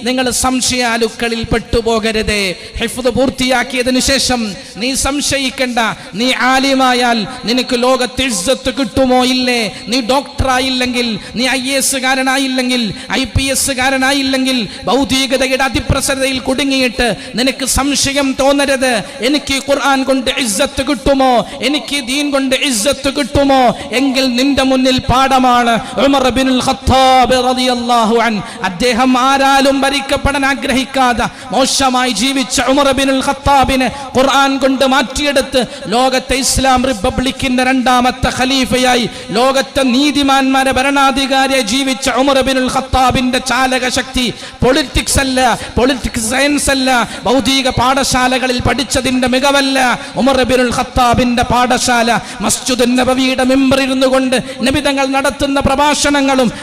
നിങ്ങൾ സംശയാലുക്കളിൽ പെട്ടുപോകരുത്. ഹിഫ്ദ് പൂർത്തിയാക്കിയതിനു ശേഷം നീ സംശയിക്കണ്ട. നീ ആലിമായാൽ നിനക്ക് ലോകത്ത് ഇസ്സത്ത് കിട്ടുമോ ഇല്ലേ? നീ ഡോക്ടറായില്ലെങ്കിൽ, നീ IAS കാരനായില്ലെങ്കിൽ, IPS കാരനായില്ലെങ്കിൽ, ഭൗതികതയുടെ അതിപ്രസരതയിൽ കുടുങ്ങിയിട്ട് നിനക്ക് സംശയം തോന്നരുത്. എനിക്ക് ഖുർആൻ കൊണ്ട് ഇസ്സത്ത് കിട്ടുമോ, എനിക്ക് ദീൻ കൊണ്ട് ഇസ്സത്ത് കിട്ടുമോ എങ്കിൽ നിന്റെ മുന്നിൽ പാഠമാണ് ഉമർ ഇബ്നുൽ ഖത്താബ് റളിയല്ലാഹു അൻഹു. അദ്ദേഹം ആരാലും ഭരിക്കപ്പെടാൻ ആഗ്രഹിക്കാതെ മോശമായി ജീവിച്ച ഉമർ ഇബ്നുൽ ഖത്താബിനെ ഖുർആൻ കൊണ്ട് മാറ്റിയെടുത്ത് ലോകത്തെ ഇസ്ലാം റിപ്പബ്ലിക്കിന്റെ രണ്ടാമത്തെ ഖലീഫയായി, ലോകത്തെ നീതിമാന്മാരെ ഭരണാധികാരിയായി ജീവിച്ച ഉമർ ഇബ്നുൽ ഖത്താബിന്റെ ചാലക ശക്തി പൊളിറ്റിക്സ് അല്ല, പൊളിറ്റിക്സ് സയൻസ് അല്ല, ഭൗതിക പാഠശാലകളിൽ പഠിച്ചതിന്റെ മികവല്ല. ഉമർ ഇബ്നുൽ ഖത്താബിന്റെ പാഠശാല മസ്ജിദുൻ നബവിയുടെ മിമ്പറിൽ ഇരുന്നു കൊണ്ട് നബി തങ്ങൾ നടത്തുന്ന പ്രഭാഷണങ്ങളും